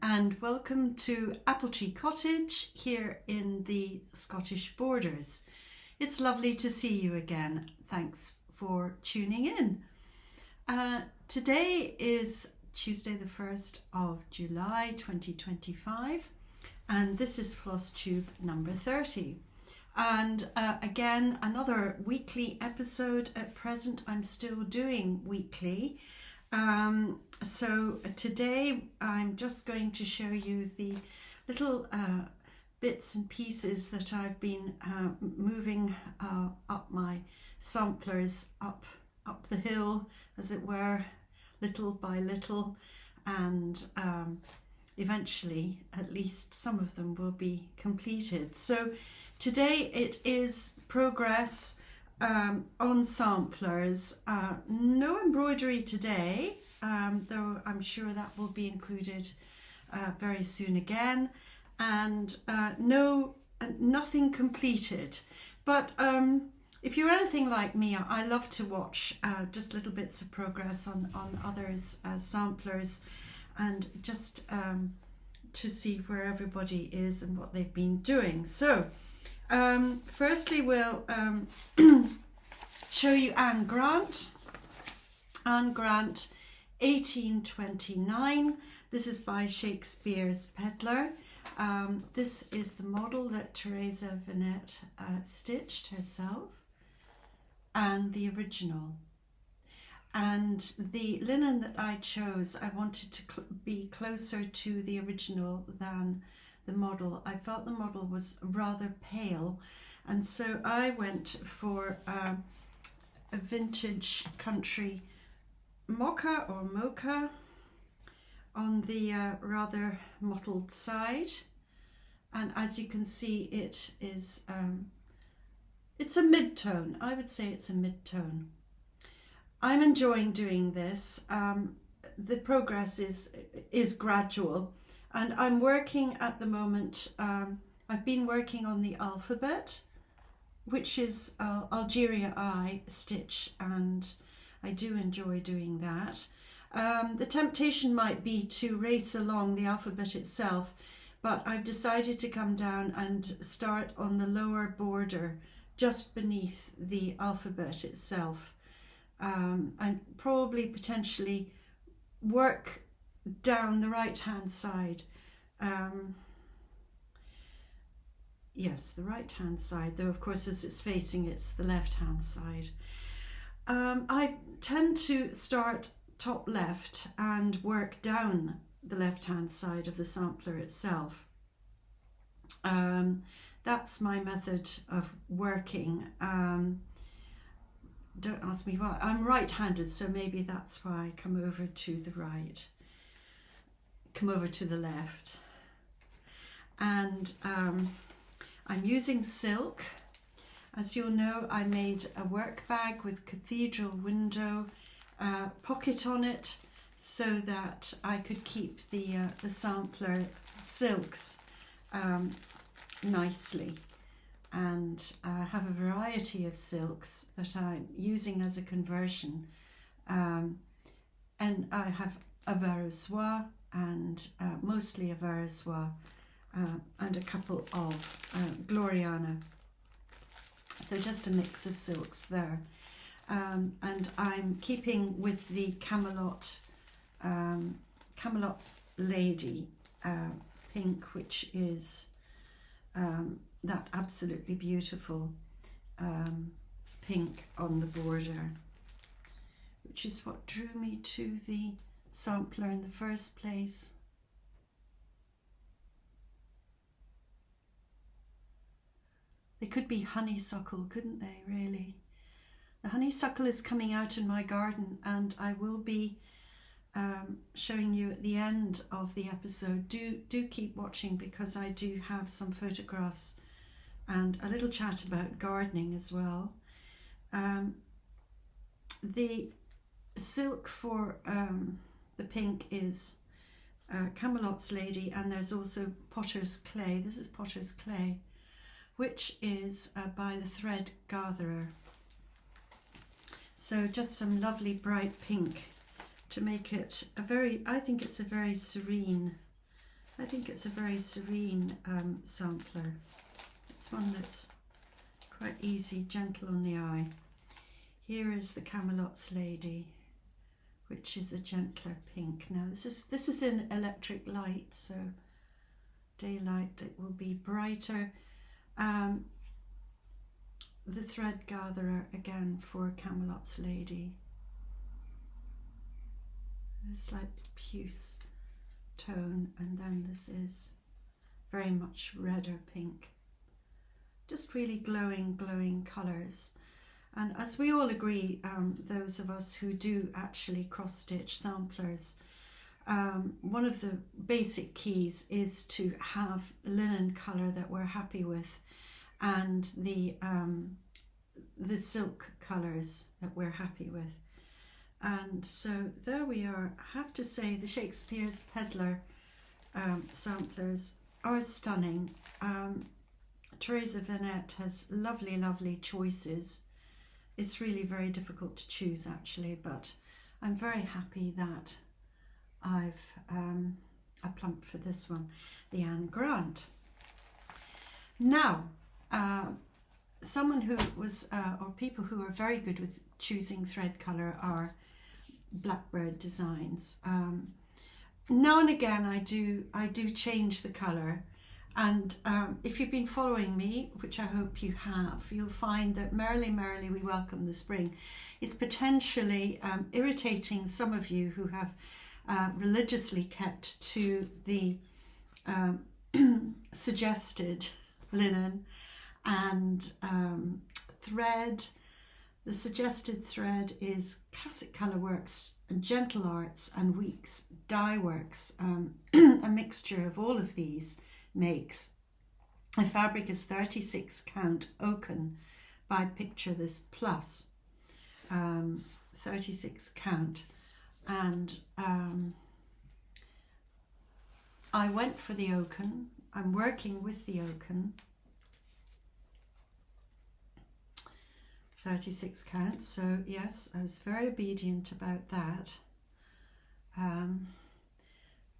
and welcome to Apple Tree Cottage here in the Scottish Borders. It's lovely to see you again. Thanks for tuning in. Today is Tuesday the 1st of July 2025 and this is Flosstube number 30. And again, another weekly episode. At present, I'm still doing weekly. So today I'm just going to show you the little bits and pieces that I've been moving up my samplers up the hill, as it were, little by little, and eventually at least some of them will be completed. So today it is progress on samplers. No embroidery today, though I'm sure that will be included very soon again, and nothing completed. But if you're anything like me, I love to watch just little bits of progress on others as samplers, and just to see where everybody is and what they've been doing. So firstly, we'll show you Anne Grant. Anne Grant, 1829. This is by Shakespeare's Peddler. This is the model that Teresa Vinette stitched herself, and the original. And the linen that I chose, I wanted to be closer to the original than the model. I felt the model was rather pale, and so I went for a vintage country mocha or mocha on the rather mottled side. And as you can see, it is it's a mid-tone. I would say it's a mid-tone. I'm enjoying doing this. The progress is gradual. And I'm working at the moment, I've been working on the alphabet, which is Algeria I stitch, and I do enjoy doing that. The temptation might be to race along the alphabet itself, but I've decided to come down and start on the lower border, just beneath the alphabet itself, and probably potentially work down the right hand side. Yes, the right hand side, though of course as it's facing, it's the left hand side. I tend to start top left and work down the left hand side of the sampler itself. That's my method of working. Don't ask me why. I'm right-handed, so maybe that's why I come over to the right, come over to the left. And I'm using silk. As you'll know, I made a work bag with cathedral window pocket on it, so that I could keep the sampler silks nicely, and have a variety of silks that I'm using as a conversion, and I have a Varrosoie and mostly a Varrosoie, and a couple of Gloriana, so just a mix of silks there. And I'm keeping with the Camelot Lady pink, which is that absolutely beautiful pink on the border, which is what drew me to the sampler in the first place. They could be honeysuckle, couldn't they, really? The honeysuckle is coming out in my garden, and I will be showing you at the end of the episode. Do keep watching, because I do have some photographs and a little chat about gardening as well. The silk for the pink is Camelot's Lady, and there's also Potter's Clay. This is Potter's Clay, which is by the Thread Gatherer. So just some lovely bright pink to make it a very, I think it's a very serene I think it's a very serene sampler. It's one that's quite easy, gentle on the eye. Here is the Camelot's Lady, which is a gentler pink. Now this is in electric light, so daylight it will be brighter. The thread gatherer again for Camelot's Lady. It's like puce tone, and then this is very much redder pink. Just really glowing colours. And as we all agree, those of us who do actually cross-stitch samplers, one of the basic keys is to have linen colour that we're happy with, and the silk colours that we're happy with. And so there we are. I have to say the Shakespeare's Peddler samplers are stunning. Teresa Vanette has lovely choices. It's really very difficult to choose actually, but I'm very happy that I plumped for this one, the Anne Grant. Now, someone who was, or people who are very good with choosing thread colour are Blackbird Designs. Now and again I do change the colour, and if you've been following me, which I hope you have, you'll find that Merrily Merrily We Welcome the Spring is potentially irritating some of you who have religiously kept to the suggested linen and thread. The suggested thread is Classic Colourworks, Gentle Arts and Weeks Dye Works, a mixture of all of these makes. The fabric is 36 count oaken by Picture This Plus, 36 count, and I went for the oaken. I'm working with the oaken, 36 count, so yes, I was very obedient about that,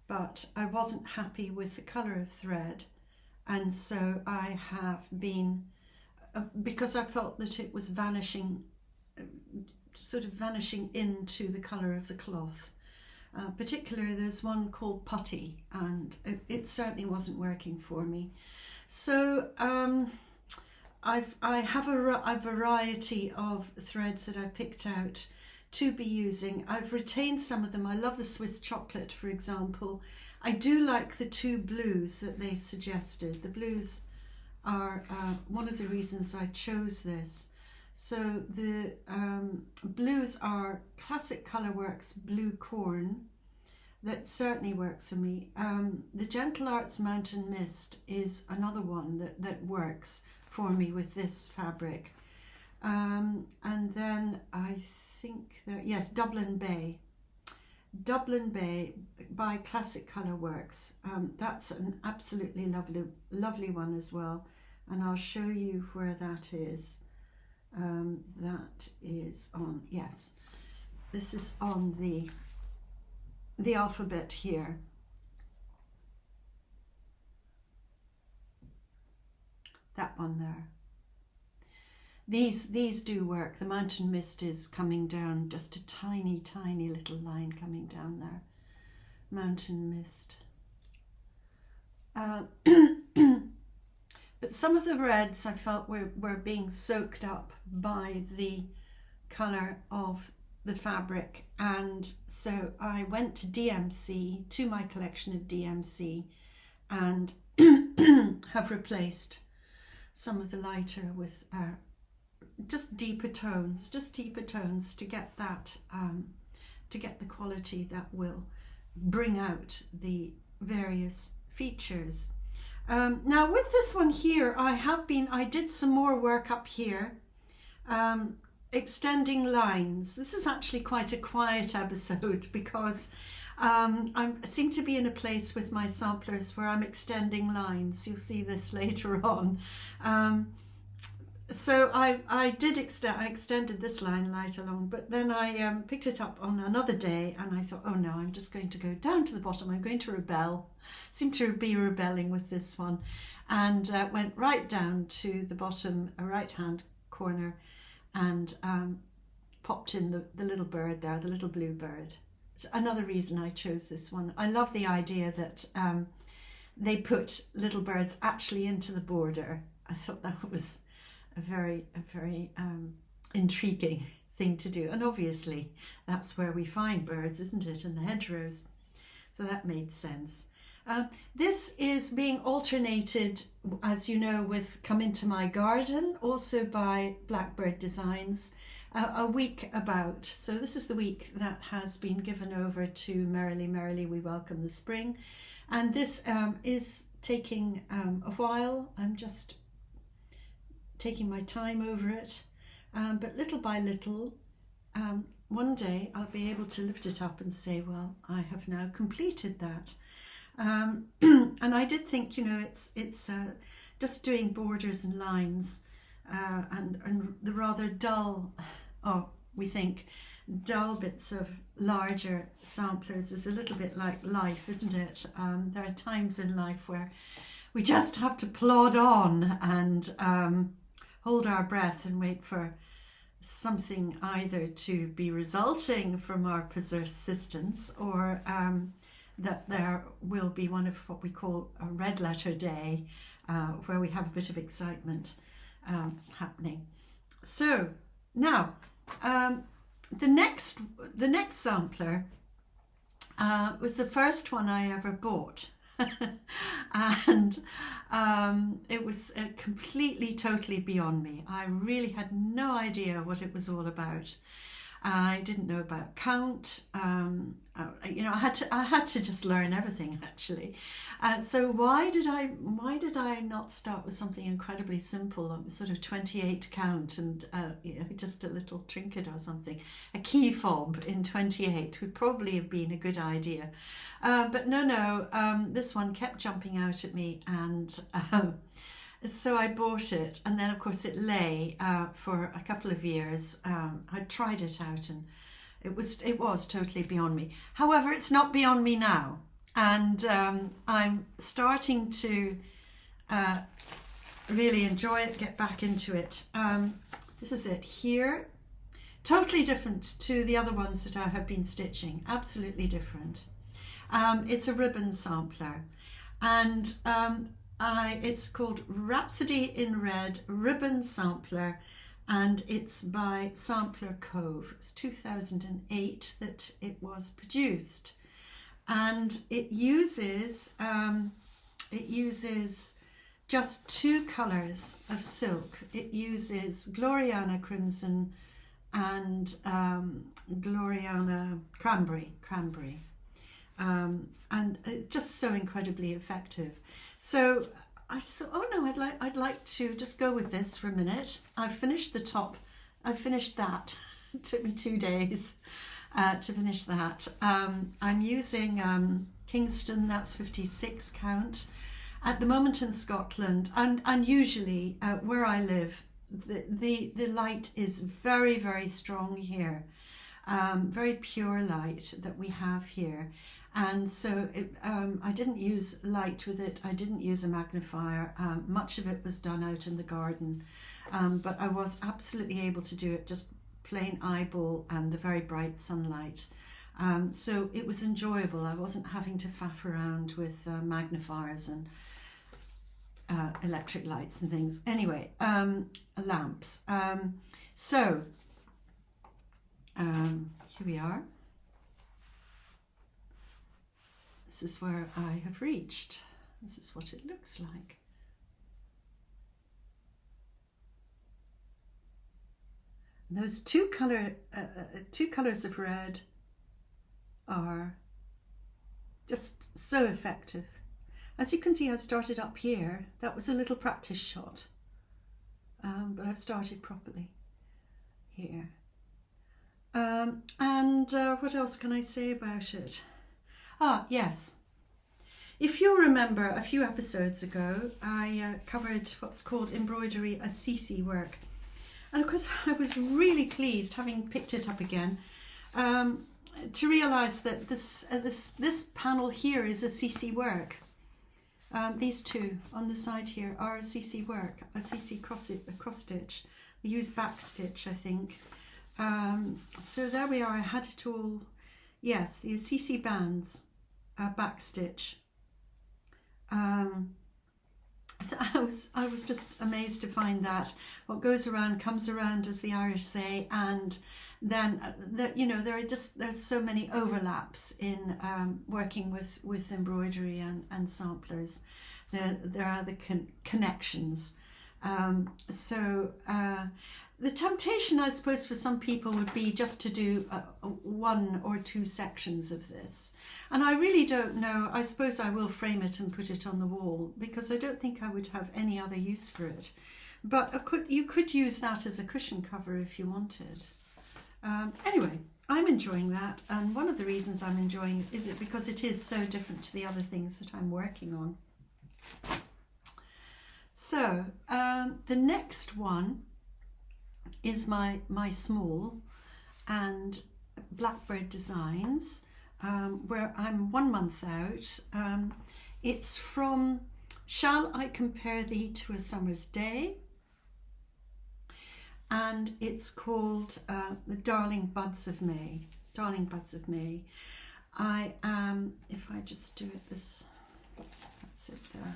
but I wasn't happy with the colour of thread, and so I have been, because I felt that it was vanishing, sort of vanishing into the colour of the cloth. Particularly there's one called Putty, and it certainly wasn't working for me. So I have a variety of threads that I picked out to be using. I've retained some of them. I love the Swiss chocolate, for example. I do like the two blues that they suggested. The blues are one of the reasons I chose this. So the blues are Classic Colourworks Blue Corn. That certainly works for me. The Gentle Arts Mountain Mist is another one that works for me with this fabric. And then I think that, yes, Dublin Bay by Classic Colourworks. That's an absolutely lovely one as well, and I'll show you where that is. That is on, yes, this is on the alphabet here. That one there. These do work. The Mountain Mist is coming down, just a tiny little line coming down there. Mountain Mist. But some of the reds I felt were being soaked up by the colour of the fabric, and so I went to DMC, to my collection of DMC, and have replaced some of the lighter with just deeper tones to get that, to get the quality that will bring out the various features. Now with this one here, I did some more work up here, extending lines. This is actually quite a quiet episode because I seem to be in a place with my samplers where I'm extending lines. You'll see this later on. So I did I extended this line right along, but then I picked it up on another day and I thought, oh no, I'm just going to go down to the bottom. I'm going to rebel. Seem to be rebelling with this one, and went right down to the bottom right hand corner and popped in the little bird there, the little blue bird. It's another reason I chose this one. I love the idea that they put little birds actually into the border. I thought that was a very intriguing thing to do, and obviously that's where we find birds, isn't it, in the hedgerows, so that made sense. This is being alternated, as you know, with Come Into My Garden, also by Blackbird Designs, a week about. So this is the week that has been given over to Merrily Merrily We Welcome the Spring, and this is taking a while. I'm just taking my time over it, but little by little, one day I'll be able to lift it up and say, well, I have now completed that. And I did think, you know, it's just doing borders and lines, and the rather dull, we think dull bits of larger samplers is a little bit like life, isn't it? There are times in life where we just have to plod on and hold our breath and wait for something either to be resulting from our persistence, or that there will be one of what we call a red letter day, where we have a bit of excitement happening. So now the next sampler was the first one I ever bought. And it was completely, totally beyond me. I really had no idea what it was all about. I didn't know about count. You know, I had to just learn everything, actually. So why did I not start with something incredibly simple, sort of 28 count, and you know, just a little trinket or something? A key fob in 28 would probably have been a good idea, but no. This one kept jumping out at me, and so I bought it, and then of course it lay for a couple of years. I tried it out, and it was totally beyond me. However, it's not beyond me now, and I'm starting to really enjoy it, get back into it. This is it here. Totally different to the other ones that I have been stitching. Absolutely different. It's a ribbon sampler, and it's called Rhapsody in Red Ribbon Sampler, and it's by Sampler Cove. It's 2008 that it was produced, and it uses just two colours of silk. It uses Gloriana Crimson and Gloriana Cranberry, and it's just so incredibly effective. So I just thought, oh no, I'd like to just go with this for a minute. I've finished the top. I've finished that. It took me 2 days to finish that. I'm using Kingston. That's 56 count. At the moment in Scotland, and usually where I live, the light is very, very strong here. Very pure light that we have here. And so I didn't use light with it. I didn't use a magnifier. Much of it was done out in the garden. But I was absolutely able to do it just plain eyeball and the very bright sunlight. So it was enjoyable. I wasn't having to faff around with magnifiers and electric lights and things. Anyway, lamps. So here we are. This is where I have reached. This is what it looks like. And those two colours of red are just so effective. As you can see, I started up here. That was a little practice shot, but I've started properly here. And what else can I say about it? Ah, yes. If you remember a few episodes ago, I covered what's called embroidery assisi work. And of course, I was really pleased, having picked it up again, to realise that this panel here is assisi work. These two on the side here are assisi work, assisi cross stitch. We use back stitch, I think. So there we are. I had it all. Yes, the assisi bands, back stitch. So I was just amazed to find that what goes around comes around, as the Irish say, and then there's so many overlaps in working with embroidery and samplers. There are the connections. The temptation, I suppose, for some people would be just to do one or two sections of this. And I really don't know. I suppose I will frame it and put it on the wall, because I don't think I would have any other use for it. But you could use that as a cushion cover if you wanted. Anyway, I'm enjoying that. And one of the reasons I'm enjoying it is because it is so different to the other things that I'm working on. So the next one is my small and Blackbird Designs, where I'm 1 month out. It's from Shall I Compare Thee to a Summer's Day? And it's called The Darling Buds of May. Darling Buds of May. I am, if I just do it this, that's it there.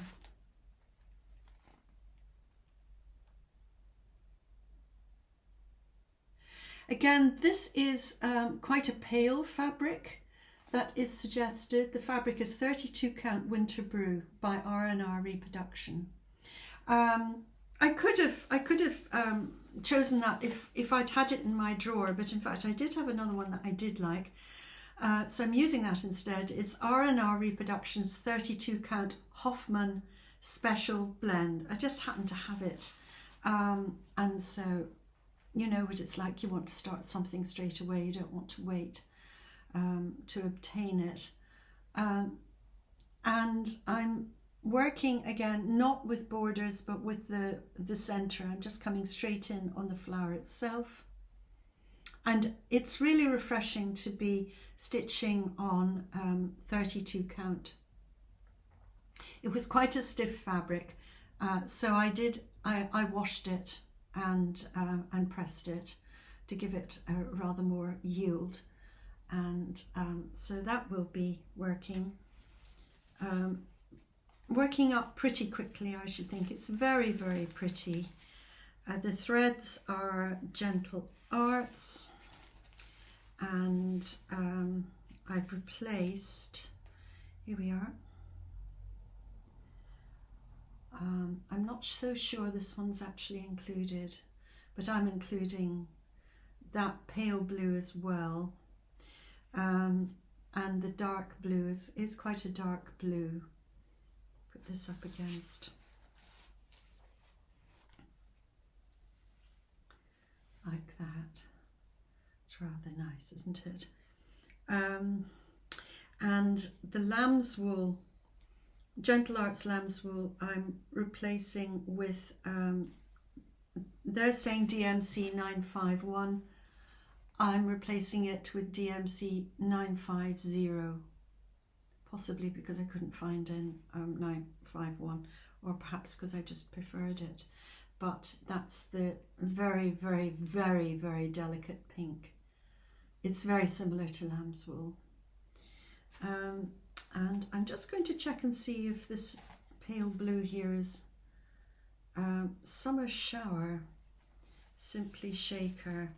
Again, this is quite a pale fabric that is suggested. The fabric is 32 count Winter Brew by R&R Reproduction. I could have chosen that if I'd had it in my drawer, but in fact I did have another one that I did like. So I'm using that instead. It's R&R Reproductions 32 count Hoffman Special Blend. I just happen to have it. And so, you know what it's like. You want to start something straight away. You don't want to wait to obtain it. And I'm working again, not with borders, but with the center. I'm just coming straight in on the flower itself. And it's really refreshing to be stitching on 32 count. It was quite a stiff fabric. So I washed it and pressed it to give it a rather more yield, and so that will be working up pretty quickly, I should think. It's very, very pretty. The threads are Gentle Arts, and I've replaced, here we are. I'm not so sure this one's actually included, but I'm including that pale blue as well. And the dark blue is quite a dark blue. Put this up against. Like that. It's rather nice, isn't it? And the lamb's wool, Gentle Arts lamb's wool, I'm replacing with, they're saying DMC 951. I'm replacing it with DMC 950, possibly because I couldn't find in 951, or perhaps because I just preferred it. But that's the very, very, very, very delicate pink. It's very similar to lamb's wool. And I'm just going to check and see if this pale blue here is Summer Shower Simply Shaker.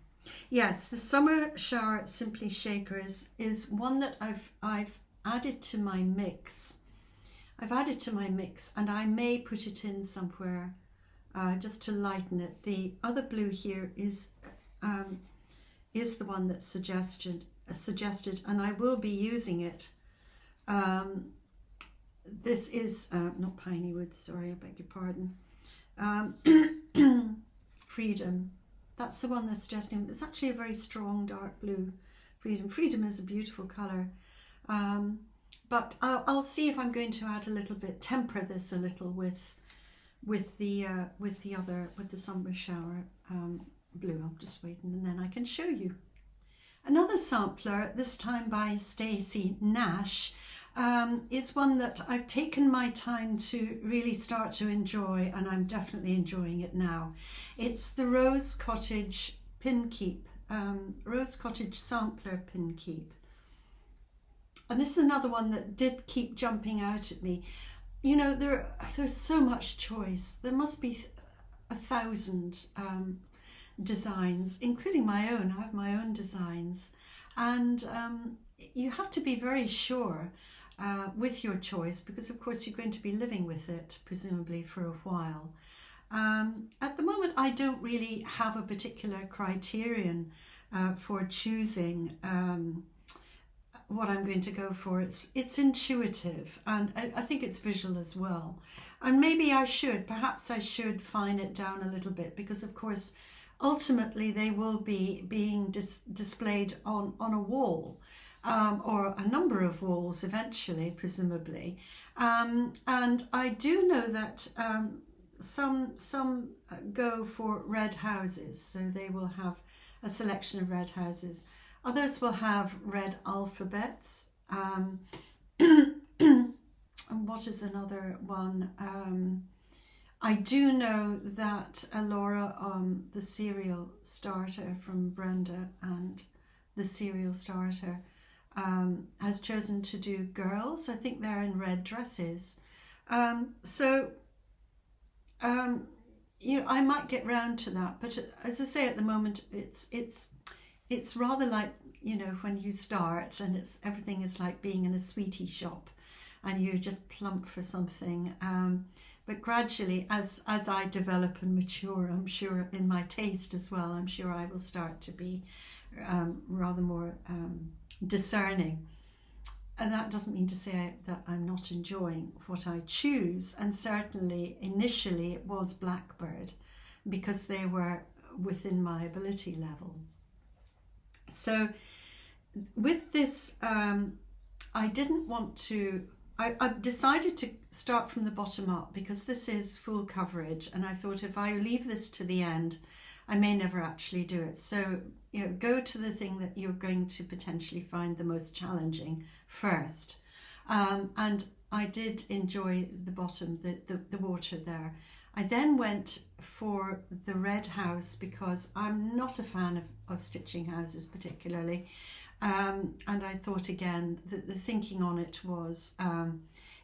Yes, the Summer Shower Simply Shaker is one that I've added to my mix. I've added to my mix, and I may put it in somewhere just to lighten it. The other blue here is the one that's suggested, and I will be using it. This is not Piney Wood, sorry, I beg your pardon. Freedom. That's the one they're suggesting. It's actually a very strong dark blue. Freedom. Freedom is a beautiful colour. but I'll see if I'm going to add a little bit, temper this a little with the Sombre Shower blue. I'm just waiting, and then I can show you. Another sampler, this time by Stacey Nash, is one that I've taken my time to really start to enjoy, and I'm definitely enjoying it now. It's the Rose Cottage Pin Keep, Rose Cottage Sampler Pin Keep. And this is another one that did keep jumping out at me. You know, there's so much choice. There must be 1,000 designs, including my own. I have my own designs, and you have to be very sure with your choice, because of course you're going to be living with it presumably for a while. At the moment I don't really have a particular criterion for choosing what I'm going to go for. It's intuitive, and I think it's visual as well, and maybe perhaps I should fine it down a little bit, because of course ultimately they will be being displayed on a wall, or a number of walls eventually, presumably. And I do know that some go for red houses, so they will have a selection of red houses. Others will have red alphabets. And what is another one? I do know that Laura, the serial starter from Brenda and the serial starter, has chosen to do girls. I think they're in red dresses. You know, I might get round to that, but as I say, at the moment, it's rather like, you know, when you start and everything is like being in a sweetie shop, and you just plump for something. But gradually, as I develop and mature, I'm sure in my taste as well, I'm sure I will start to be rather more discerning. And that doesn't mean to say that I'm not enjoying what I choose. And certainly, initially, it was Blackbird, because they were within my ability level. So with this, I didn't want to, I decided to start from the bottom up, because this is full coverage, and I thought if I leave this to the end, I may never actually do it. So, you know, go to the thing that you're going to potentially find the most challenging first. And I did enjoy the bottom, the water there. I then went for the red house, because I'm not a fan of stitching houses particularly. And I thought again that the thinking on it was,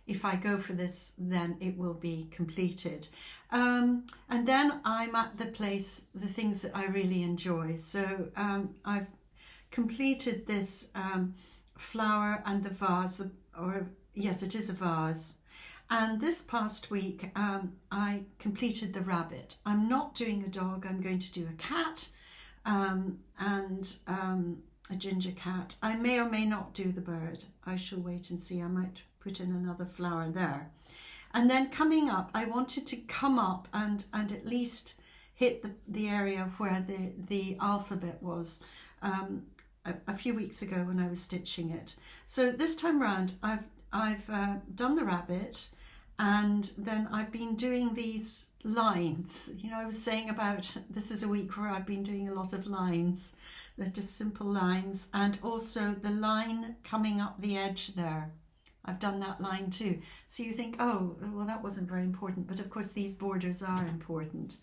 if I go for this, then it will be completed. And then I'm at the things that I really enjoy. So I've completed this flower and the vase, yes, it is a vase. And this past week, I completed the rabbit. I'm not doing a dog, I'm going to do a cat, and a ginger cat. I may or may not do the bird. I shall wait and see. I might put in another flower there. And then coming up, I wanted to come up and at least hit the area where the alphabet was a few weeks ago when I was stitching it. So this time round, I've done the rabbit, and then I've been doing these lines. You know, I was saying about this is a week where I've been doing a lot of lines. They're just simple lines, and also the line coming up the edge there. I've done that line too. So you think, oh, well, that wasn't very important, but of course these borders are important.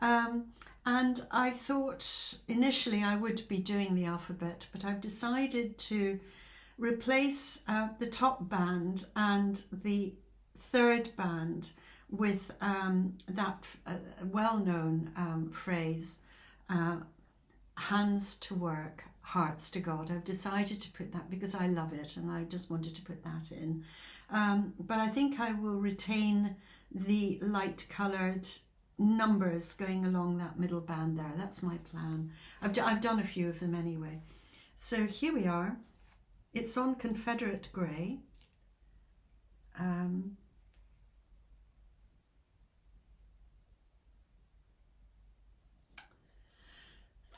And I thought initially I would be doing the alphabet, but I've decided to replace the top band and the third band with that well-known phrase, hands to work, hearts to God. I've decided to put that because I love it, and I just wanted to put that in. But I think I will retain the light coloured numbers going along that middle band there. That's my plan. I've done a few of them anyway. So here we are. It's on Confederate grey.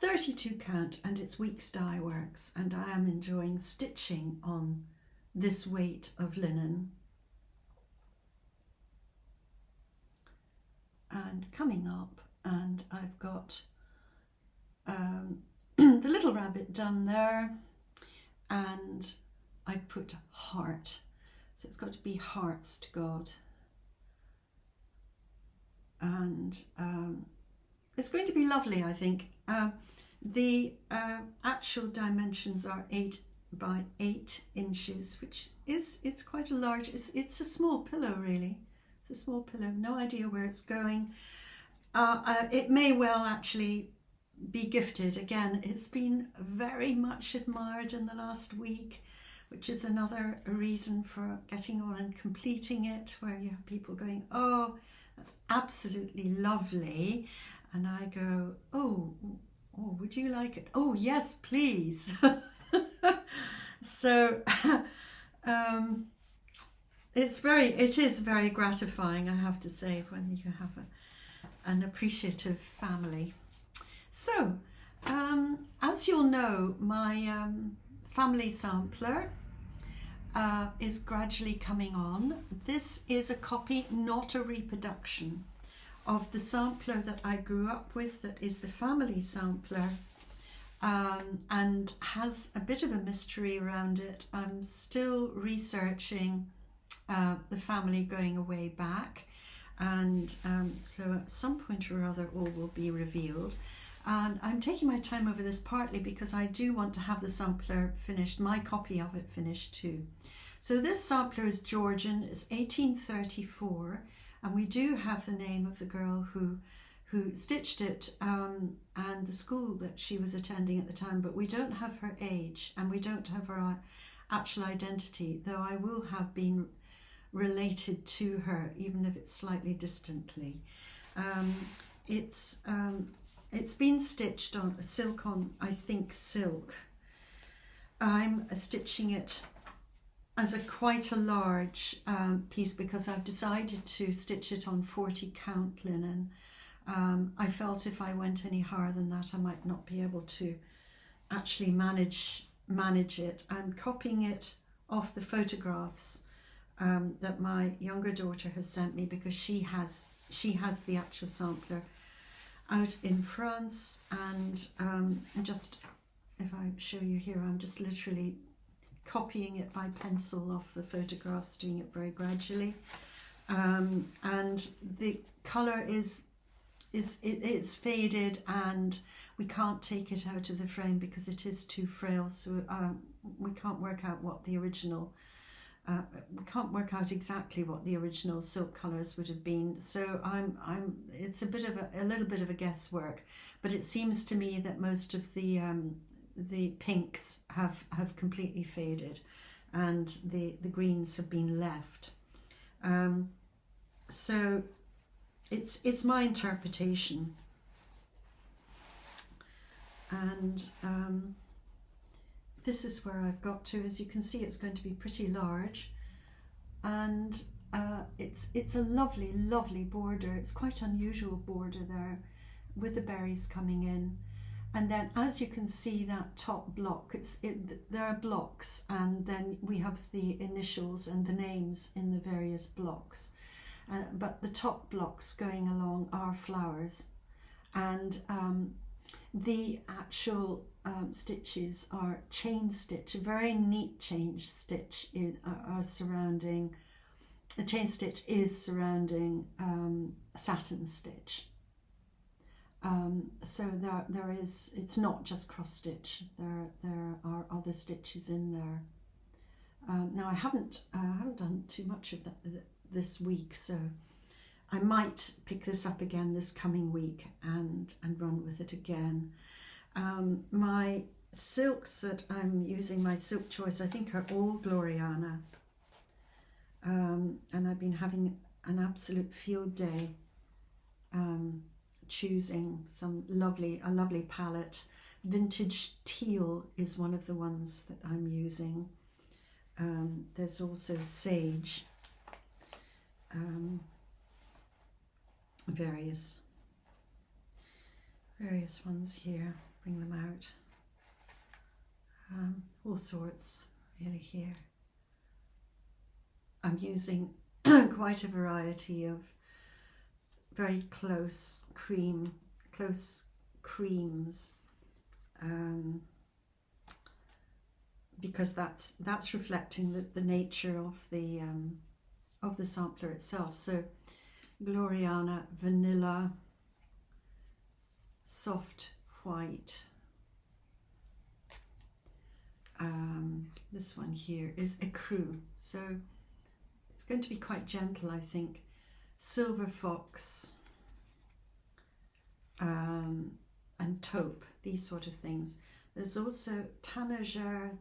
32 count, and it's Weeks Dye Works, and I am enjoying stitching on this weight of linen. And coming up, and I've got the little rabbit done there, and I put heart, so it's got to be hearts to God. And it's going to be lovely, I think. The actual dimensions are 8 by 8 inches, which it's quite a large, it's a small pillow really. It's a small pillow, no idea where it's going. It may well actually be gifted. Again, it's been very much admired in the last week, which is another reason for getting on and completing it, where you have people going, oh, that's absolutely lovely. And I go, oh, would you like it? Oh, yes, please. So it is very gratifying, I have to say, when you have an appreciative family. So, as you'll know, my family sampler is gradually coming on. This is a copy, not a reproduction, of the sampler that I grew up with, that is the family sampler, and has a bit of a mystery around it. I'm still researching the family going away back, and so at some point or other all will be revealed. And I'm taking my time over this partly because I do want to have the sampler finished, my copy of it finished too. So this sampler is Georgian, it's 1834, and we do have the name of the girl who stitched it and the school that she was attending at the time, but we don't have her age and we don't have her actual identity, though I will have been related to her, even if it's slightly distantly. It's been stitched on silk, I think silk. I'm stitching it as quite a large piece because I've decided to stitch it on 40 count linen. I felt if I went any higher than that, I might not be able to actually manage it. I'm copying it off the photographs that my younger daughter has sent me, because she has the actual sampler out in France. And just, if I show you here, I'm just literally copying it by pencil off the photographs, doing it very gradually. And the colour it's faded, and we can't take it out of the frame because it is too frail, so we can't work out what the original we can't work out exactly what the original silk colours would have been. So it's a little bit of a guesswork, but it seems to me that most of the pinks have completely faded and the greens have been left. So it's my interpretation, and this is where I've got to. As you can see, it's going to be pretty large, and it's a lovely border. It's quite unusual border there with the berries coming in, and then as you can see, that top block, there are blocks, and then we have the initials and the names in the various blocks. But the top blocks going along are flowers, and the actual stitches are chain stitch, a very neat chain stitch surrounding, the chain stitch is surrounding satin stitch. So there is, it's not just cross stitch, there are other stitches in there. Now I haven't done too much of that this week, so I might pick this up again this coming week and run with it again. My silks that I'm using, my silk choice, I think are all Gloriana, and I've been having an absolute field day choosing a lovely palette. Vintage teal is one of the ones that I'm using. There's also sage. Various ones here, bring them out, all sorts really here. I'm using quite a variety of very close creams, because that's reflecting the nature of the sampler itself. So Gloriana Vanilla, Soft White. This one here is Ecru, so it's going to be quite gentle, I think. Silver Fox, and Taupe, these sort of things. There's also Tanager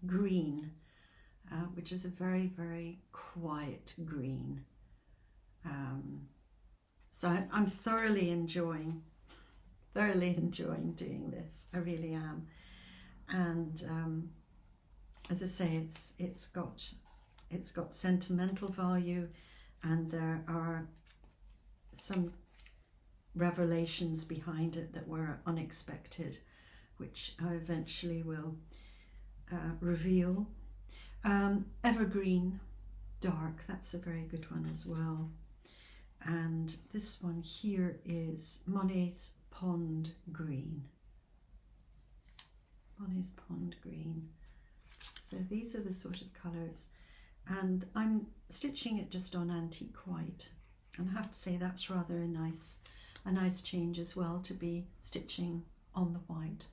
Green, which is a very, very quiet green. So I'm thoroughly enjoying doing this. I really am. And as I say, it's got sentimental value, and there are some revelations behind it that were unexpected, which I eventually will reveal. Evergreen Dark, that's a very good one as well. And this one here is Monet's Pond Green. Monet's Pond Green. So these are the sort of colours, and I'm stitching it just on antique white, and I have to say that's rather a nice change as well, to be stitching on the white.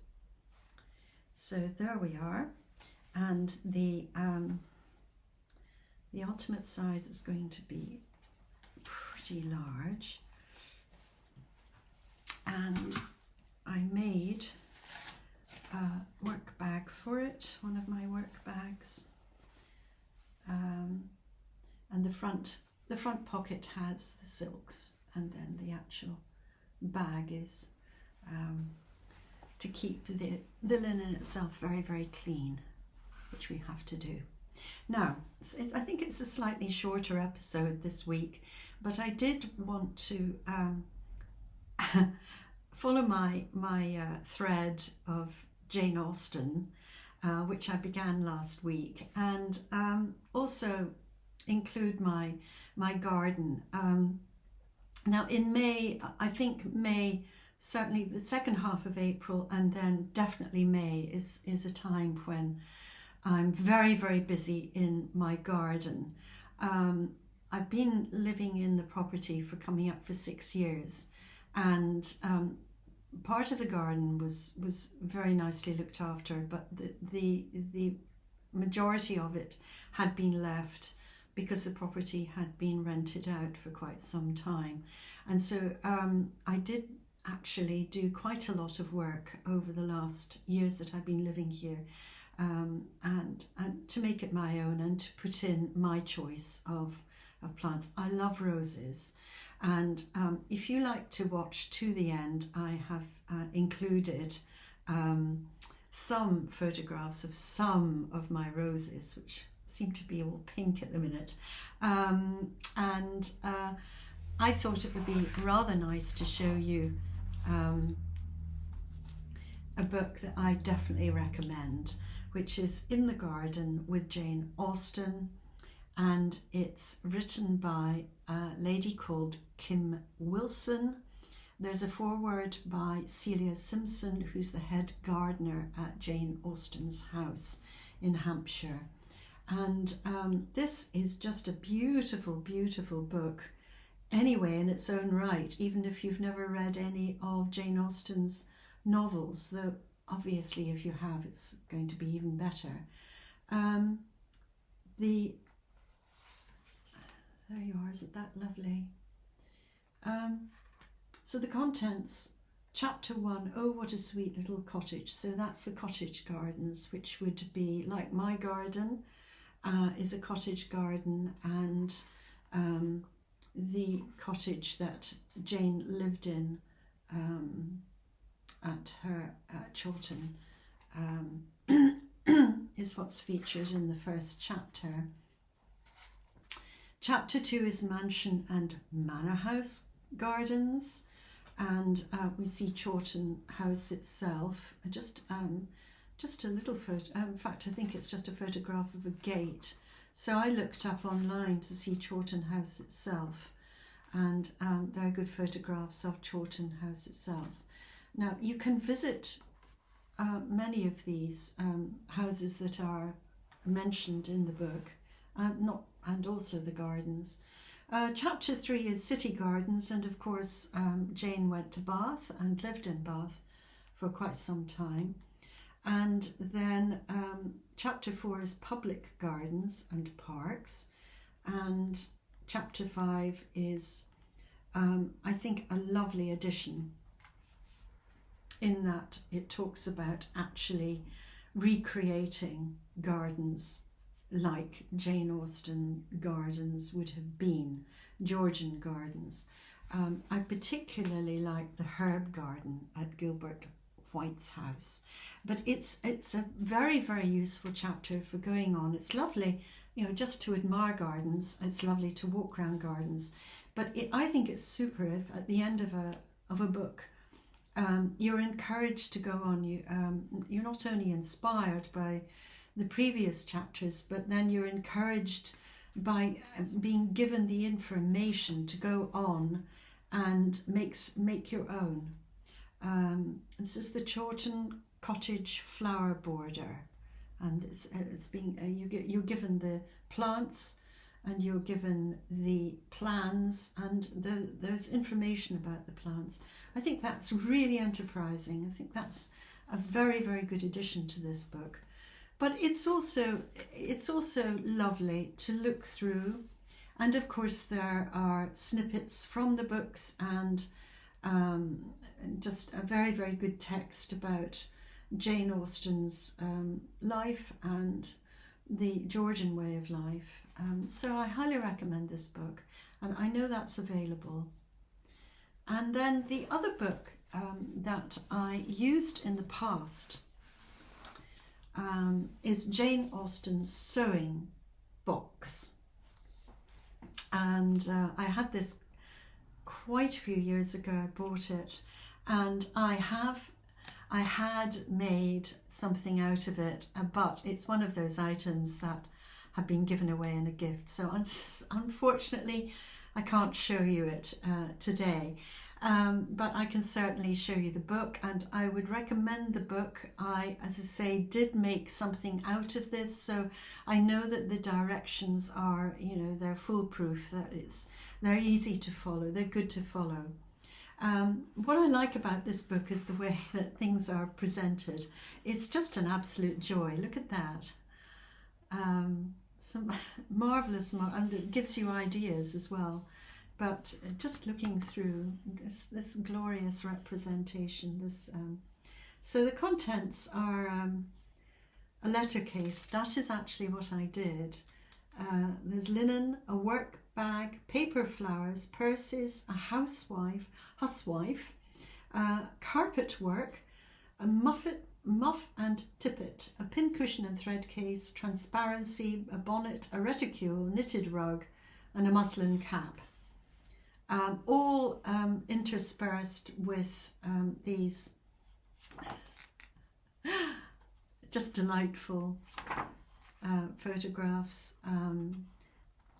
So there we are, and the ultimate size is going to be pretty large, and I made a work bag for it, one of my work bags, and the front pocket has the silks, and then the actual bag is to keep the linen itself very, very clean, which we have to do. Now, I think it's a slightly shorter episode this week, but I did want to follow my thread of Jane Austen, which I began last week, and also include my garden. Now in May, I think May, certainly the second half of April, and then definitely May is a time when I'm very, very busy in my garden. I've been living in the property for coming up for 6 years, and part of the garden was very nicely looked after, but the majority of it had been left because the property had been rented out for quite some time. And so I did actually do quite a lot of work over the last years that I've been living here, and to make it my own and to put in my choice of plants. I love roses, and if you like to watch to the end, I have included some photographs of some of my roses, which seem to be all pink at the minute, and I thought it would be rather nice to show you a book that I definitely recommend, which is In the Garden with Jane Austen, and it's written by a lady called Kim Wilson. There's a foreword by Celia Simpson, who's the head gardener at Jane Austen's house in Hampshire. And this is just a beautiful, beautiful book anyway in its own right, even if you've never read any of Jane Austen's novels, though obviously if you have, it's going to be even better. There you are, isn't that lovely? So the contents, chapter 1, Oh What a Sweet Little Cottage. So that's the cottage gardens, which would be like my garden is a cottage garden, and the cottage that Jane lived in at her Chawton is what's featured in the first chapter. Chapter 2 is Mansion and Manor House Gardens, and we see Chawton House itself. Just a little photo. In fact, I think it's just a photograph of a gate So I looked up online to see Chawton House itself, and there are good photographs of Chawton House itself. Now you can visit many of these houses that are mentioned in the book, and also the gardens. Chapter 3 is city gardens, and of course Jane went to Bath and lived in Bath for quite some time. And then chapter 4 is public gardens and parks, and chapter 5 is I think a lovely addition, in that it talks about actually recreating gardens like Jane Austen gardens would have been, Georgian gardens. I particularly like the herb garden at Gilbert White's house, but it's a very, very useful chapter for going on. It's lovely, just to admire gardens. It's lovely to walk around gardens, but I think it's super if at the end of a book you're encouraged to go on. You're not only inspired by the previous chapters, but then you're encouraged by being given the information to go on and make your own. This is the Chawton Cottage flower border, and it's being you're given the plants, and you're given the plans, and there's information about the plants. I think that's really enterprising. I think that's a very, very good addition to this book. But it's also lovely to look through, and of course there are snippets from the books, and just a very, very good text about Jane Austen's life and the Georgian way of life. So I highly recommend this book, and I know that's available. And then the other book that I used in the past is Jane Austen's sewing box, and I had this quite a few years ago. I bought it, and I had made something out of it, but it's one of those items that have been given away in a gift, so unfortunately I can't show you it today. But I can certainly show you the book, and I would recommend the book. I, as I say, did make something out of this, so I know that the directions are, they're foolproof, that they're easy to follow, they're good to follow. What I like about this book is the way that things are presented. It's just an absolute joy. Look at that. Some marvellous, and it gives you ideas as well. But just looking through this glorious representation, so the contents are a letter case. That is actually what I did. There's linen, a work bag, paper flowers, purses, a housewife, carpet work, a muff and tippet, a pincushion and thread case, transparency, a bonnet, a reticule, knitted rug, and a muslin cap. All interspersed with these just delightful photographs.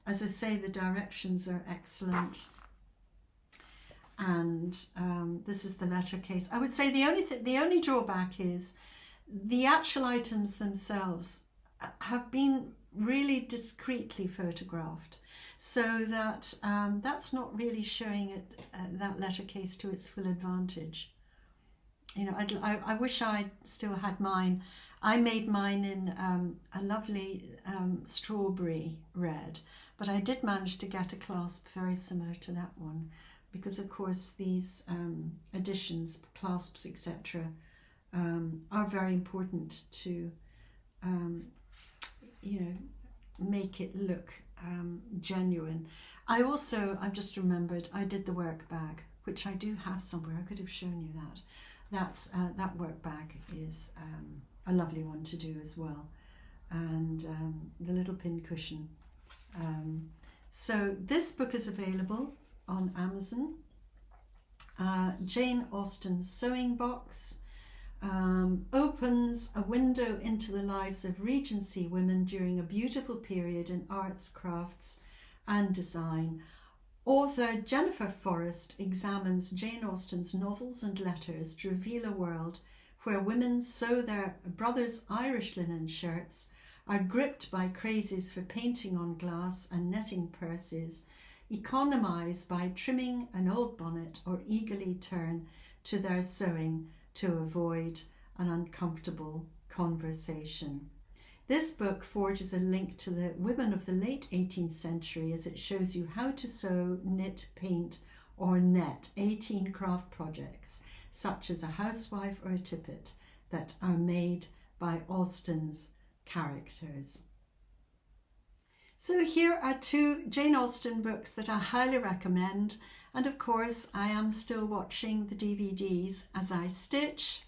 As I say, the directions are excellent, and this is the letter case. I would say the only drawback is the actual items themselves have been really discreetly photographed, so that that's not really showing it that letter case to its full advantage. I wish I still had mine. I made mine in a lovely strawberry red, but I did manage to get a clasp very similar to that one, because of course these additions, clasps, etc., are very important to make it look genuine. I've just remembered, I did the work bag, which I do have somewhere. I could have shown you that. That work bag is a lovely one to do as well, and the little pin cushion. So this book is available on Amazon. Jane Austen's Sewing Box. opens a window into the lives of Regency women during a beautiful period in arts, crafts and design. Author Jennifer Forrest examines Jane Austen's novels and letters to reveal a world where women sew their brothers' Irish linen shirts, are gripped by crazes for painting on glass and netting purses, economise by trimming an old bonnet, or eagerly turn to their sewing to avoid an uncomfortable conversation. This book forges a link to the women of the late 18th century as it shows you how to sew, knit, paint or net 18 craft projects, such as a housewife or a tippet, that are made by Austen's characters. So here are 2 Jane Austen books that I highly recommend, and of course I am still watching the DVDs as I stitch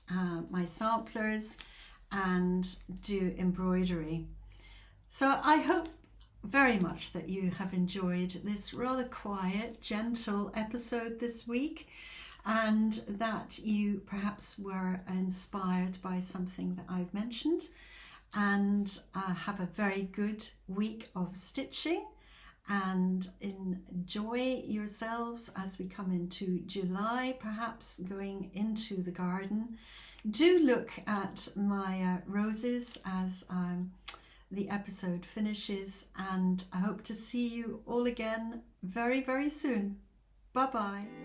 my samplers and do embroidery. So I hope very much that you have enjoyed this rather quiet, gentle episode this week, and that you perhaps were inspired by something that I've mentioned. And have a very good week of stitching, and enjoy yourselves as we come into July, perhaps going into the garden. Do look at my roses as the episode finishes, and I hope to see you all again very, very soon. Bye-bye.